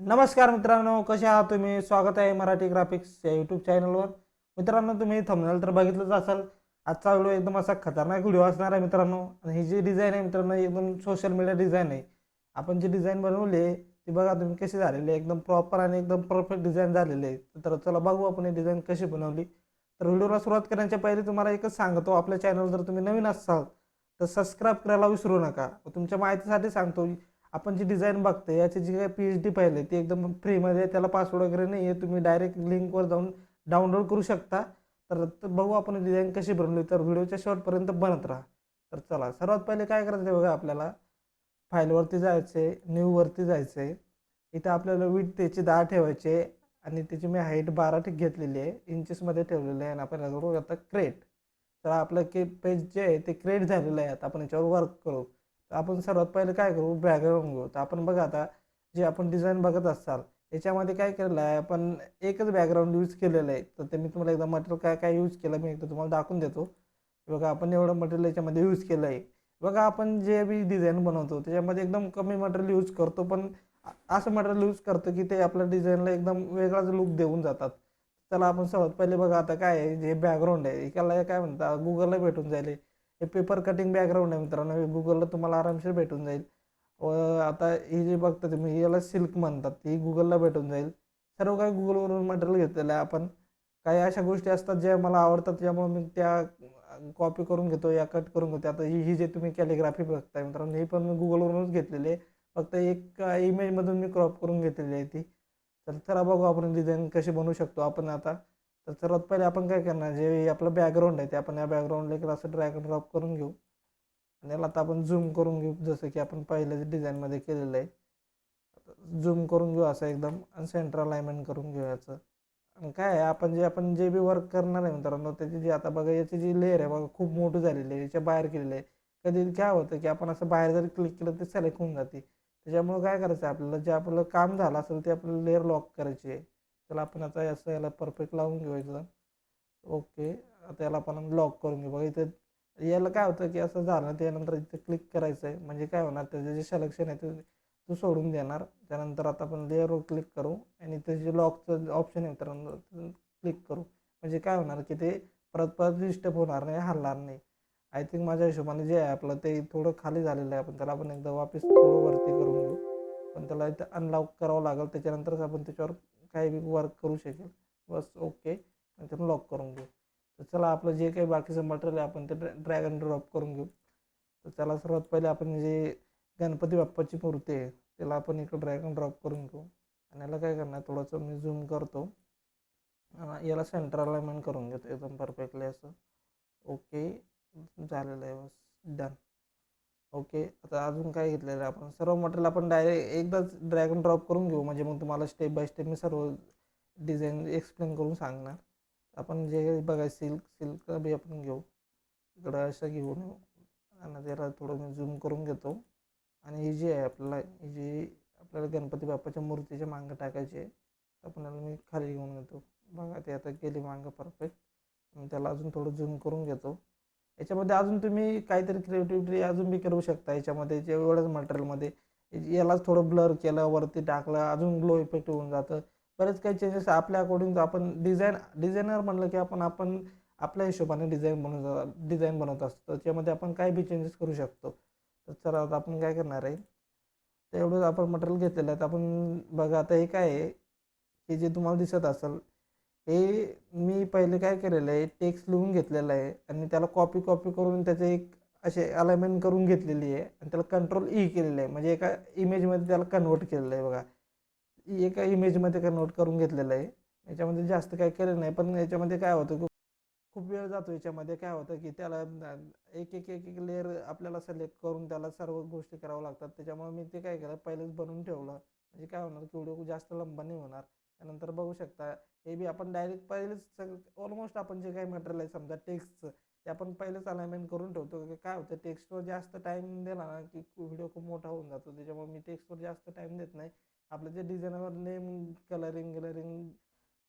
नमस्कार मित्रांनो, कसे आहात तुम्ही? स्वागत आहे मराठी ग्राफिक्स या यूट्यूब चॅनलवर. मित्रांनो, तुम्ही थंबनेल तर बघितलंच असाल. आजचा व्हिडिओ एकदम असा खतरनाक व्हिडिओ असणार आहे मित्रांनो. आणि ही जी डिझाईन आहे मित्रांनो, एकदम सोशल मीडिया डिझाईन आहे. आपण जी डिझाईन बनवली आहे ती बघा तुम्ही कशी झालेली आहे. एकदम प्रॉपर आणि एकदम परफेक्ट डिझाईन झालेली आहे. तर चला बघू आपण ही डिझाईन कशी बनवली. तर व्हिडिओला सुरुवात करण्याच्या पहिले तुम्हाला एकच सांगतो, आपल्या चॅनल जर तुम्ही नवीन असाल तर सबस्क्राईब करायला विसरू नका. तुमच्या माहितीसाठी सांगतो, आपण जी डिझाईन बघते याची जी काही PHD पाहिजे ती एकदम फ्रीमध्ये, त्याला पासवर्ड वगैरे नाही आहे. तुम्ही डायरेक्ट लिंकवर जाऊन डाउनलोड करू शकता. तर बघू आपण डिझाईन कशी बनवली. तर व्हिडिओच्या शेवटपर्यंत बनत राहा. तर चला, सर्वात पहिले काय करायचं आहे बघा, आपल्याला फाईलवरती जायचे, न्यूवरती जायचे. इथं आपल्याला विड्थ त्याची 10 ठेवायचे आणि त्याची मी हाईट 12 घेतलेली आहे, इंचेसमध्ये ठेवलेली आहे. आणि आपण करू आता क्रिएट. तर आपलं पेज जे आहे ते क्रिएट झालेलं आहे. आता आपण याच्यावर वर्क करू. तर आपण सर्वात पहिले काय करू, बॅकग्राऊंड घेऊ. तर आपण बघा आता जे आपण डिझाईन बघत असाल याच्यामध्ये काय केलेलं आहे, आपण एकच बॅकग्राऊंड यूज केलेलं आहे. तर ते मी तुम्हाला एकदा मटेरियल काय काय यूज केलं मी एकदा तुम्हाला दाखवून देतो. बघा आपण एवढं मटेरियल याच्यामध्ये यूज केलं आहे. बघा आपण जे बी डिझाईन बनवतो त्याच्यामध्ये एकदम कमी मटेरियल यूज करतो, पण असं मटेरियल यूज करतो की ते आपल्या डिझाईनला एकदम वेगळाच लुक देऊन जातात. चला आपण सर्वात पहिले बघा आता काय आहे, जे बॅकग्राऊंड आहे याला काय म्हणतात, गुगलला भेटून जाईल. हे पेपर कटिंग बॅकग्राऊंड आहे मित्रांनो, हे गुगलला तुम्हाला आरामशीर भेटून जाईल. व आता ही जी बघता तुम्ही याला सिल्क म्हणतात, ही गुगलला भेटून जाईल. सर्व काही गुगलवरून मटेरियल घेतलेलं आहे आपण. काही अशा गोष्टी असतात ज्या मला आवडतात, त्यामुळे मी त्या कॉपी करून घेतो या कट करून घेतो. आता ही जे तुम्ही कॅलिग्राफी बघताय मित्रांनो, ही पण मी गुगलवरूनच घेतलेली आहे. फक्त एक इमेजमधून मी क्रॉप करून घेतलेली आहे ती. तर चला बघू आपण डिझाईन कशी बनवू शकतो आपण आता. तर सर्वात पहिले आपण काय करणार, जे आपलं बॅकग्राऊंड आहे ते आपण या बॅकग्राऊंडला असं ड्रॅग अँड ड्रॉप करून घेऊ. आणि याला आता आपण झूम करून घेऊ, जसं की आपण पहिल्या डिझाईनमध्ये केलेलं आहे. झूम करून घेऊ असं एकदम, आणि सेंटर अलाइनमेंट करून घेऊ याचं. आणि काय आहे, आपण जे बी वर्क करणार आहे मित्रांनो, त्याची जी आता बघा याची जी लेअर आहे बघा खूप मोठी झालेली आहे, याच्या बाहेर केलेली आहे. कधी काय होतं की आपण असं बाहेर जरी क्लिक केलं ते सिलेक्ट होऊन जाते. त्याच्यामुळे काय करायचं आहे, आपल्याला जे आपलं काम झालं असेल ते आपल्याला लेअर लॉक करायची आहे. चला आपण आता असं याला परफेक्ट लावून घेऊ एकदम. ओके, आता याला आपण लॉक करून घेऊ. बघा इथं याला काय होतं की असं झालं त्यानंतर इथं क्लिक करायचं आहे, म्हणजे काय होणार, त्याचं जे सिलेक्शन आहे ते तू सोडून देणार. त्यानंतर आता आपण लेअरवर क्लिक करू आणि ते जे लॉकचं ऑप्शन आहे मित्रांनो क्लिक करू. म्हणजे काय होणार की ते परत परत डिस्टर्ब होणार नाही, हलणार नाही. आय थिंक माझ्या हिशोबाने जे आहे आपलं ते थोडं खाली झालेलं आहे. आपण त्याला आपण एकदा वापस थोडं वरती करून घेऊ. पण त्याला इथं अनलॉक करावं लागेल, त्याच्यानंतरच आपण त्याच्यावर काही बी वर्क करू शकेल. बस ओके, आणि त्याला लॉक करून घेऊ. तर चला आपलं जे काही बाकीचं मटेरियल आहे आपण ते ड्रॅग अँड ड्रॉप करून घेऊ. तर चला सर्वात पहिले आपण जे गणपती बाप्पाची मूर्ती आहे त्याला आपण इकडं ड्रॅग अँड ड्रॉप करून घेऊ. आणि याला काय करणार, थोडंसं मी झूम करतो. याला सेंटर अलाइनमेंट करून घेतो एकदम परफेक्टली असं. ओके, झालेलं आहे, बस डन. ओके, आता अजून काय घेतलेलं आहे, आपण सर्व मटेरियल आपण डायरेक्ट एकदाच ड्रॅग अँड ड्रॉप करून घेऊ, म्हणजे मग तुम्हाला स्टेप बाय स्टेप मी सर्व डिझाईन एक्सप्लेन करून सांगणार. आपण जे बघा सिल्क बी आपण घेऊ, इकडं असं घेऊन येऊ. आणि त्याला थोडं मी झूम करून घेतो. आणि ही जी आहे आपल्याला, ही जी आपल्याला गणपती बाप्पाच्या मूर्तीच्या मागं टाकायची आहे, आपण मी खाली घेऊन येतो. बघा ते आता केली मागं परफेक्ट. त्याला अजून थोडं झूम करून घेतो. याच्यामध्ये अजून तुम्ही काहीतरी क्रिएटिव्हिटी अजून बी करू शकता याच्यामध्ये, एवढंच मटेरियलमध्ये. यालाच थोडं ब्लर केलं, वरती टाकलं, अजून ग्लो इफेक्ट होऊन जातं. बरेच काही चेंजेस आपल्या अकॉर्डिंग आपण डिझायनर म्हणलं की आपण आपल्या हिशोबाने डिझाईन बनवत असतो. त्याच्यामध्ये आपण काय बी चेंजेस करू शकतो. तर चला आता आपण काय करणार आहे, तर एवढं आपण मटेरियल घेतलेलं आहे. आपण बघा आता हे काय आहे, हे जे तुम्हाला दिसत असेल, हे मी पहिले काय केलेलं आहे, टेक्स्ट लिहून घेतलेलं आहे आणि त्याला कॉपी कॉपी करून त्याचे एक असे अलाइनमेंट करून घेतलेली आहे. आणि त्याला कंट्रोल केलेलं आहे, म्हणजे एका इमेजमध्ये त्याला कन्वर्ट केलेलं आहे. बघा एका इमेजमध्ये कन्वर्ट करून घेतलेलं आहे. याच्यामध्ये जास्त काय केलं नाही, पण याच्यामध्ये काय होतं की खूप वेळ जातो. याच्यामध्ये काय होतं की त्याला एक एक एक एक लेअर आपल्याला सिलेक्ट करून त्याला सर्व गोष्टी कराव्या लागतात. त्याच्यामुळे मी ते काय केलं, पहिलेच बनवून ठेवलं, म्हणजे काय होणार की व्हिडिओ जास्त लंबा नाही होणार. त्यानंतर बघू शकता हे बी आपण डायरेक्ट पहिलेच ऑलमोस्ट आपण जे काही मटेरियल आहे समजा टेक्स्टचं, ते आपण पहिलेच अलाइनमेंट करून ठेवतो. की काय होतं, टेक्स्टवर जास्त टाईम दिला ना की व्हिडिओ खूप मोठा होऊन जातो. त्याच्यामुळे मी टेक्स्टवर जास्त टाईम देत नाही. आपलं जे डिझाईनवर नेम,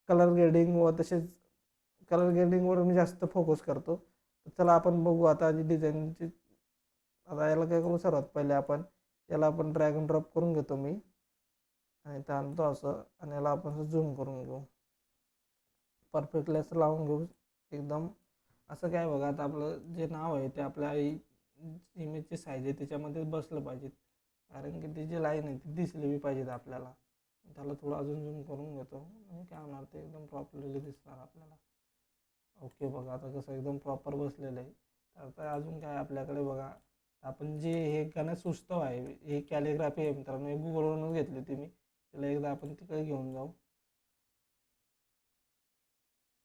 कलर ग्रेडिंग व तसेच कलर ग्रेडिंगवर मी जास्त फोकस करतो. तर चला आपण बघू आता जी डिझाईनची. आता याला काय करू, सर्वात पहिले आपण याला ड्रॅग अँड ड्रॉप करून घेतो मी. आणि इथं आणतो असं आणि याला आपण असं झूम करून घेऊ, परफेक्टली असं लावून घेऊ एकदम. असं काय बघा, आता आपलं जे नाव आहे ते आपल्या इमेजची साईज आहे त्याच्यामध्ये बसलं पाहिजे, कारण की ती जी लाईन आहे ती दिसली पाहिजेत आपल्याला. त्याला थोडं अजून झूम करून घेतो आणि काय होणार ते एकदम प्रॉपरली दिसणार आपल्याला. ओके बघा आता कसं एकदम प्रॉपर बसलेलं आहे. तर आता अजून काय आपल्याकडे बघा, आपण जे हे गणेशोत्सव आहे, हे कॅलिग्राफी आहे मित्रांनो, हे गुगलवरूनच घेतली होती मी. त्याला एकदा आपण तिकडे घेऊन जाऊ.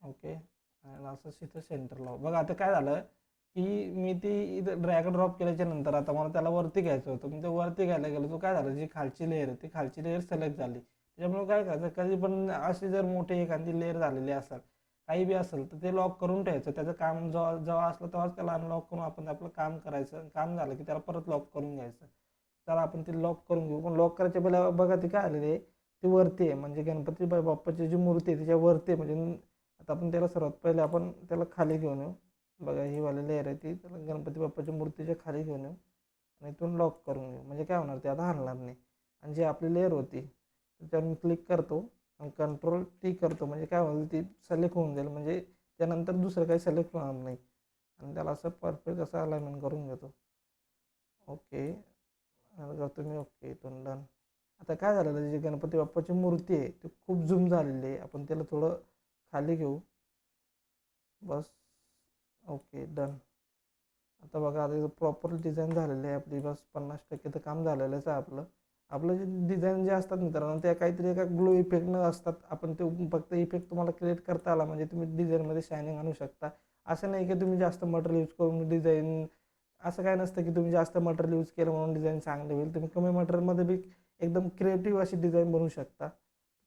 ओके, आणि असं तिथं सेंटर लावू. बघा आता काय झालं की मी ती इथं ड्रॅग ड्रॉप केल्याच्या नंतर आता मला त्याला वरती घ्यायचं होतं. मी ते वरती घ्यायला गेलो, तो काय झालं, जी खालची लेअर आहे ती खालची लेअर सिलेक्ट झाली. त्याच्यामुळे काय करायचं, कधी पण अशी जर मोठी एखादी लेअर झालेली असेल, काही बी असेल, तर ते लॉक करून ठेवायचं. त्याचं काम जेव्हा जेव्हा असलं तेव्हाच त्याला अनलॉक करून आपण आपलं काम करायचं. काम झालं की त्याला परत लॉक करून घ्यायचं. तर आपण ते लॉक करून घेऊ. पण लॉक करायच्या पहिला बघा ते काय आलेलं आहे, ती वरती आहे, म्हणजे गणपती बाप्पाची जी मूर्ती आहे त्याच्या वरती आहे. म्हणजे आता आपण त्याला सर्वात पहिले आपण त्याला खाली घेऊन येऊ. बघा ही वाली लेअर आहे ती त्याला गणपती बाप्पाच्या मूर्तीच्या खाली घेऊन येऊ आणि इथून लॉक करून घेऊ. म्हणजे काय होणार, ते आता हलणार नाही. आणि जी आपली लेअर होती त्याच्यावर मी क्लिक करतो आणि कंट्रोल टी करतो, म्हणजे काय होईल, ती सिलेक्ट होऊन जाईल. म्हणजे त्यानंतर दुसरं काही सिलेक्ट होणार नाही. आणि त्याला असं परफेक्ट असं अलाइनमेंट करून घेतो. ओके, करतो मी. ओके, इथून डन. आता काय झालेलं आहे, जी गणपती बाप्पाची मूर्ती आहे ती खूप झूम झालेली आहे. आपण त्याला थोडं खाली घेऊ, बस. Okay, done. आता बघा, आता प्रॉपर डिझाईन झालेली आहे आपली. बस 50% तर काम झालेलंच आहे आपलं. आपलं जे डिझाईन जे असतात मित्रांनो, त्या काहीतरी एका ग्लो इफेक्टनं असतात. आपण ते फक्त इफेक्ट तुम्हाला क्रिएट करता आला म्हणजे तुम्ही डिझाईनमध्ये शायनिंग आणू शकता. असं नाही की तुम्ही जास्त मटेरियल यूज करून डिझाईन, असं काय नसतं की तुम्ही जास्त मटेरियल यूज केलं म्हणून डिझाईन चांगली होईल. तुम्ही कमी मटेरियलमध्ये बी एकदम क्रिएटिव्ह अशी डिझाईन बनवू शकता.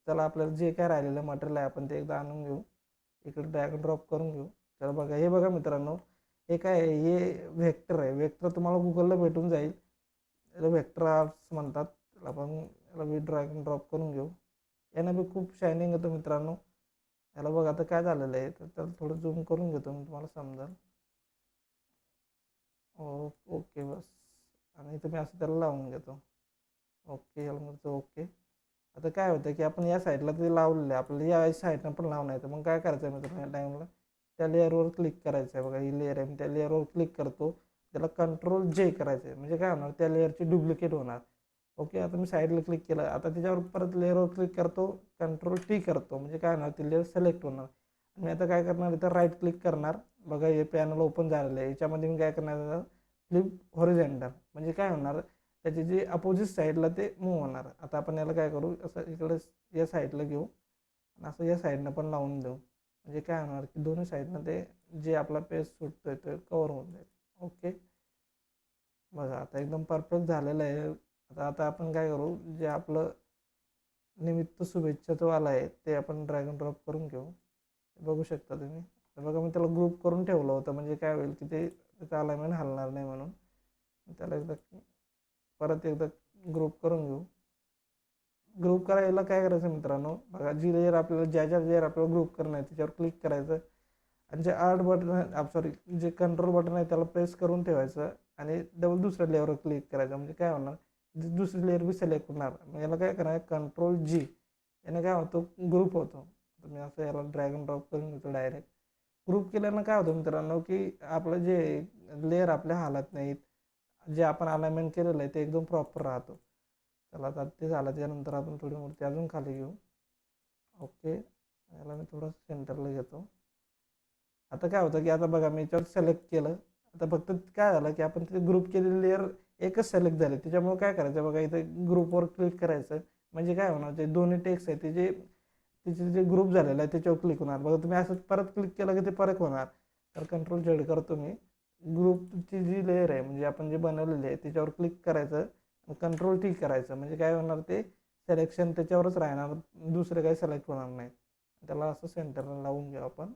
चला, आपल्याला जे काय राहिलेलं मटेरियल आहे आपण ते एकदा आणून घेऊ, इकडे ड्रॅग ड्रॉप करून घेऊ. तर बघा, हे बघा मित्रांनो, हे काय आहे, हे व्हेक्टर आहे. व्हेक्टर तुम्हाला गुगलला भेटून जाईल. याला व्हेक्टर आर्ट्स म्हणतात. त्याला आपण याला बी ड्रॅग अँड ड्रॉप करून घेऊ. यानं बी खूप शायनिंग येतो मित्रांनो. याला बघा आता काय झालेलं आहे, तर त्याला थोडं झूम करून घेतो मी, तुम्हाला समजेल. ओके, बस. आणि इथं मी असं त्याला लावून घेतो. ओके, याला म्हणतो ओके. आता काय होतं की आपण या साईडला ते लावलेलं आहे, आपल्याला या साईडनं पण लावून येतं. मग काय करायचं आहे मित्रांनो, या टाईमला त्या लेअरवर क्लिक करायचं आहे. बघा ही लेअर आहे, मी त्या लेअरवर क्लिक करतो. त्याला कंट्रोल जे करायचं आहे, म्हणजे काय होणार, त्या लेअरची डुप्लिकेट होणार. ओके, आता मी साईडला क्लिक केलं. आता त्याच्यावर परत लेअरवर क्लिक करतो, कंट्रोल टी करतो, म्हणजे काय होणार, ती लेअर सिलेक्ट होणार. मी आता काय करणार, इथं राईट क्लिक करणार. बघा हे पॅनल ओपन झालेलं आहे. याच्यामध्ये मी काय करणार, फ्लिप हॉरिझॉन्टल, म्हणजे काय होणार, त्याची जी अपोजिट साईडला ते मूव्ह होणार. आता आपण याला काय करू, असं इकडे या साईडला घेऊ आणि असं या साईडनं पण लावून देऊ. म्हणजे काय होणार की दोन्ही साईडनं ते जे आपला पेज सुटतोय ते कवर होऊन जाईल. ओके, बघा आता एकदम परफेक्ट झालेलं आहे. आता आपण काय करू, जे आपलं निमित्त शुभेच्छाचं वाला आहे ते आपण ड्रॅग अँड ड्रॉप करून घेऊ. बघू शकता तुम्ही. बघा मी त्याला ग्रुप करून ठेवलं होतं, म्हणजे काय होईल की ते त्याचं अलाइनमेंट हलणार नाही म्हणून. त्याला एकदा परत एकदा ग्रुप करून घेऊ. ग्रुप करायला काय करायचं मित्रांनो, बघा जी लेअर आपल्याला ज्या लेअर आपल्याला ग्रुप करणं आहे त्याच्यावर क्लिक करायचं आणि जे आर्ट बटन आहे, सॉरी, जे कंट्रोल बटन आहे त्याला प्रेस करून ठेवायचं आणि डबल दुसऱ्या लेअरवर क्लिक करायचं. म्हणजे काय होणार, दुसरी लेअर बी सिलेक्ट होणार. मग याला काय करायचं, कंट्रोल जी, याने काय होतो, ग्रुप होतो. तुम्ही असं याला ड्रॅग अँड ड्रॉप करून घेतो डायरेक्ट. ग्रुप केल्यानं काय होतं मित्रांनो, की आपलं जे लेअर आपल्या हालत नाहीत, जे आपण अलाइनमेंट केलेलं आहे ते एकदम प्रॉपर राहतो. चला, आता ते झालं. त्यानंतर आपण थोडी मूर्ती अजून खाली घेऊ. ओके, याला मी थोडं सेंटरला घेतो. आता काय होतं की आता बघा मी याच्यावर सिलेक्ट केलं. आता फक्त काय झालं की आपण तिथे ग्रुप केलेली लेअर एकच सिलेक्ट झाली. त्याच्यामुळे काय करायचं, बघा इथे ग्रुपवर क्लिक करायचं. म्हणजे काय होणार, जे दोन्ही टेक्स्ट आहे ते जे तिचे जे ग्रुप झालेलं आहे त्याच्यावर क्लिक होणार. बघा तुम्ही असं परत क्लिक केलं की ते परत होणार. तर कंट्रोल झेड करतो मी. ग्रुपची जी लेअर आहे म्हणजे आपण जे बनवलेली आहे त्याच्यावर क्लिक करायचं, कंट्रोल टी करायचं. म्हणजे काय होणार, ते सिलेक्शन त्याच्यावरच राहणार, दुसरं काही सिलेक्ट होणार नाही. त्याला असं सेंटरला लावून घेऊ आपण.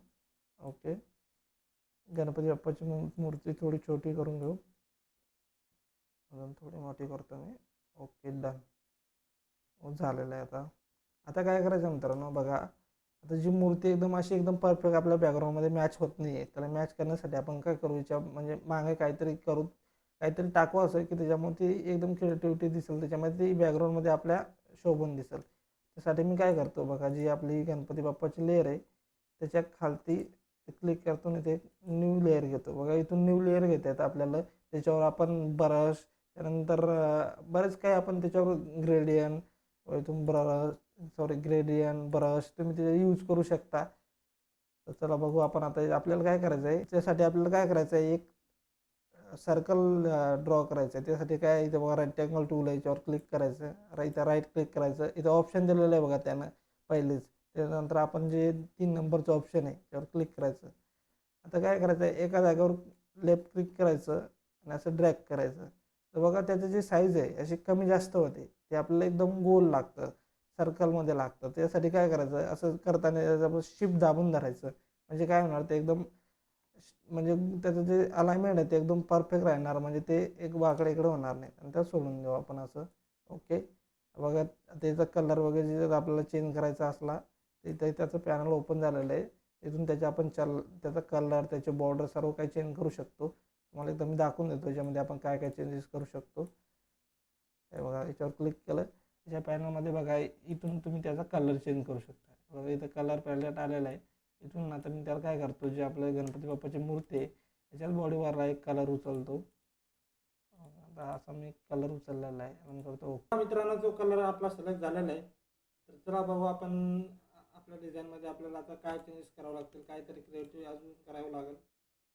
ओके, गणपती बाप्पाची मूर्ती थोडी छोटी करून घेऊ, अजून थोडी मोठी करतो मी. Okay, done. झालेलं आहे. आता आता काय करायचं मित्रांनो, बघा आता जी मूर्ती एकदम अशी एकदम परफेक्ट आपल्या बॅकग्राऊंडमध्ये मॅच होत नाही आहे, त्याला मॅच करण्यासाठी आपण काय करू, याच्या म्हणजे मागे काहीतरी करू, काहीतरी टाकू असं की त्याच्यामुळे ती एकदम क्रिएटिव्हिटी दिसेल, त्याच्यामध्ये ती बॅकग्राऊंडमध्ये आपल्या शोभून दिसेल. त्यासाठी मी काय करतो बघा, जी आपली गणपती बाप्पाची लेअर आहे त्याच्या खालती क्लिक करतो आणि इथे न्यू लेअर घेतो. बघा इथून न्यू लेअर घेता येतं आपल्याला. त्याच्यावर आपण ब्रश, त्यानंतर बरेच काही आपण त्याच्यावर ग्रेडियंट, इथून ग्रेडियंट ब्रश तुम्ही ते यूज करू शकता. तर चला बघू आपण आता आपल्याला काय करायचं आहे. त्यासाठी आपल्याला काय करायचं आहे, एक सर्कल ड्रॉ करायचं आहे. त्यासाठी काय इथं बघा रेक्टँगल टूल आहे, याच्यावर क्लिक करायचं. इथं राईट क्लिक करायचं. इथं ऑप्शन दिलेलं आहे बघा त्यानं पहिलेच. त्यानंतर आपण जे 3 नंबरचं ऑप्शन आहे त्यावर क्लिक करायचं. आता काय करायचं आहे, एका जागेवर लेफ्ट क्लिक करायचं आणि असं ड्रॅग करायचं. तर बघा त्याची जी साईज आहे अशी कमी जास्त होते. ते आपल्याला एकदम गोल लागतं, सर्कलमध्ये लागतं. त्यासाठी काय करायचं, असं करताना शिफ्ट दाबून धरायचं. म्हणजे काय होणार, ते एकदम म्हणजे त्याचं जे अलाइनमेंट आहे ते एकदम परफेक्ट राहणार. म्हणजे ते एक वाकडे इकडे होणार नाही. आणि त्यात सोडून देऊ आपण असं. ओके. बघा त्याचा कलर वगैरे जर आपल्याला चेंज करायचा असला तर त्याचं पॅनल ओपन झालेलं आहे. इथून त्याचे आपण त्याचा कलर, त्याचे बॉर्डर सर्व काही चेंज करू शकतो. तुम्हाला एकदा मी दाखवून देतो याच्यामध्ये आपण काय काय चेंजेस करू शकतो. हे बघा याच्यावर क्लिक केलं, त्याच्या पॅनलमध्ये बघा इथून तुम्ही त्याचा कलर चेंज करू शकता. बघा इथं कलर पॅलेट आलेला आहे. इथून आता मी त्याला काय करतो, जे आपल्या गणपती बाप्पाची मूर्ती आहे त्याच्याच बॉडीवरला एक कलर उचलतो. आता असा मी कलर उचललेला आहे आणि करतो. मित्रांनो जो कलर आपला सिलेक्ट झालेला आहे, तर चला बघू आपण आपल्या डिझाईनमध्ये आपल्याला आता काय चेंजेस करावं लागतील, काहीतरी क्रिएटिव्ह अजून करावं लागेल.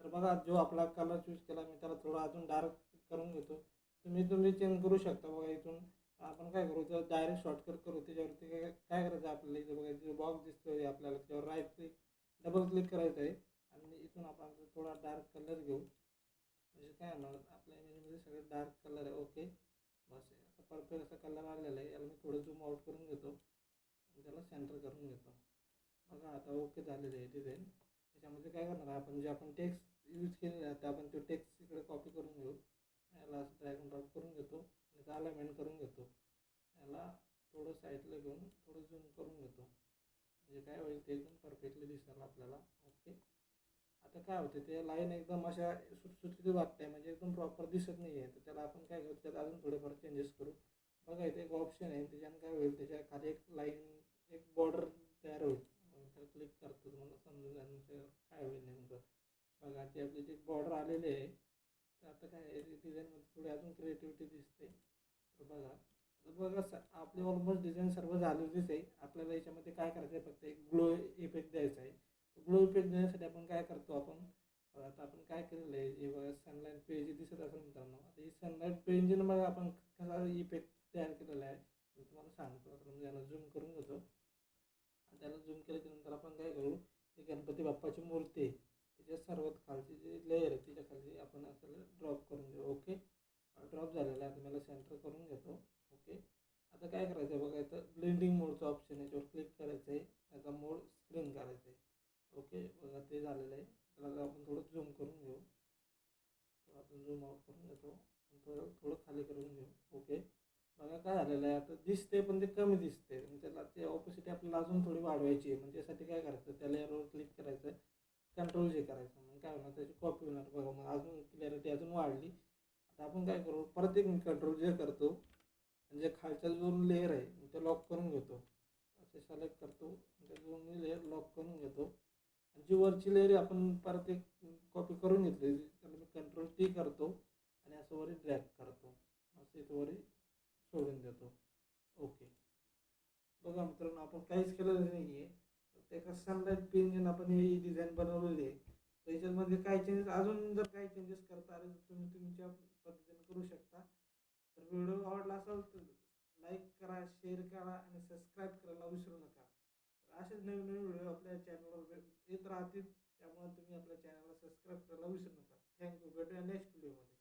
तर बघा जो आपला कलर चूज केला मी त्याला थोडा अजून डार्क करून घेतो. तुम्ही चेंज करू शकता. बघा इथून आपण काय करू, तर डायरेक्ट शॉर्टकट करू. त्याच्यावरती काय करायचं आपल्याला, इथे बघा जो बॉक्स दिसतोय आपल्याला त्याच्यावर राईट क्लिक डबल क्लिक करायचं आहे आणि इथून आपण थोडा डार्क कलर घेऊ. म्हणजे काय होणार, आपल्या इमेजमध्ये सगळे डार्क कलर आहे. ओके, बस असं परफेक्ट असा कलर आलेला आहे. याला मी थोडं झूम आउट करून घेतो आणि त्याला सेंटर करून घेतो. बघा आता ओके झालेलं आहे डिझाईन. त्याच्यामध्ये काय करणार आपण, जे आपण टेक्स्ट यूज केलेलं आहे आपण तो टेक्स्ट इकडे कॉपी करून घेऊ. याला असं ड्रॅग अँड ड्रॉप करून घेतो, याचा अलाइनमेंट करून घेतो. याला थोडं साईडला घेऊन थोडं झूम करून घेतो. म्हणजे काय होईल, ते एकदम परफेक्टली दिसणार आपल्याला. ओके. आता काय होतं, ते लाईन एकदम अशा सुटसुटीत वाटते, म्हणजे एकदम प्रॉपर दिसत नाही आहे. तर त्याला आपण काय करू, त्यात अजून थोडेफार चेंजेस करू. बघा इथे एक ऑप्शन आहे, त्याच्यानं काय होईल, त्याच्या खाली एक लाईन, एक बॉर्डर तयार होईल. त्याला क्लिक करतो, तुम्हाला समजून जाण्याचं काय होईल नेमकं. बघा ती आपली जी बॉर्डर आलेली आहे. तर आता काय डिझाईनमध्ये थोडी अजून क्रिएटिव्हिटी दिसते. तर बघा आपली ऑलमोस्ट डिझाईन सर्व झालेलीच आहे. आपल्याला याच्यामध्ये काय करायचं आहे, फक्त एक ग्लो इफेक्ट द्यायचा आहे. ग्लो इफेक्ट देण्यासाठी आपण काय करतो, आता आपण काय केलेलं आहे, हे बघा सनलाईट पेज दिसत असेल मित्रांनो. आता ही सनलाईट पेजनं मग आपण कसा इफेक्ट तयार केलेला आहे मी तुम्हाला सांगतो. आता म्हणजे याला झूम करून घेतो. त्याला झूम केल्यानंतर आपण काय करू, ही गणपती बाप्पाची मूर्ती आहे त्याच्या सर्वात खालची जी लेअर आहे त्याच्या खाली आपण असं ड्रॉप करून घेऊ. ओके, ड्रॉप झालेला आहे. आता मला सेंटर करून घेतो. ओके. आता काय करायचं आहे बघा, इथं ब्लेंडिंग मोडचं ऑप्शन आहे, याच्यावर क्लिक करायचं आहे. याचा मोड स्क्रीन करायचं आहे. ओके, बघा ते झालेलं आहे. त्याला आपण थोडं झूम करून घेऊ. आपण झूम आउट करून घेतो आणि थोडं खाली करून घेऊ. ओके. बघा काय झालेलं आहे, आता दिसते पण ते कमी दिसते. आणि त्याला ते ऑपोसिटी आपल्याला अजून थोडी वाढवायची आहे. म्हणजे त्यासाठी काय करायचं, त्या लेअरवर क्लिक करायचं, कंट्रोल जे करायचं. मग काय होणार, त्याची कॉपी होणार. बघा मग अजून क्लॅरिटी अजून वाढली. आता आपण काय करू, परत एक मी कंट्रोल जे करतो, म्हणजे खालचा जो लेअर आहे ते लॉक करून घेतो. असे सिलेक्ट करतो, त्या दोन्ही लेअर लॉक करून घेतो. आणि जी वरची लेअर आपण परत एक कॉपी करून घेतली, त्याला मी कंट्रोल टी करतो आणि असं वरी ड्रॅग करतो, असं इथं वरी सोडून देतो. ओके. बघा मित्रांनो, आपण काहीच केलेलं नाही आहे. फक्त एका सनलाईट पेनने आपण ही डिझाईन बनवलेली आहे. तर याच्यामध्ये काय चेंजेस, अजून जर काही चेंजेस करता आले तर तुम्ही तुमच्या पद्धतीने करू शकता. तर व्हिडिओ आवडला असेल तर लाईक करा, शेअर करा आणि सबस्क्राईब करायला विसरू नका. तर असेच नवीन नवीन व्हिडिओ आपल्या चॅनलवर येत राहतील. त्यामुळे तुम्ही आपल्या चॅनलला सबस्क्राईब करायला विसरू नका. थँक्यू. भेटूया नेक्स्ट व्हिडिओमध्ये.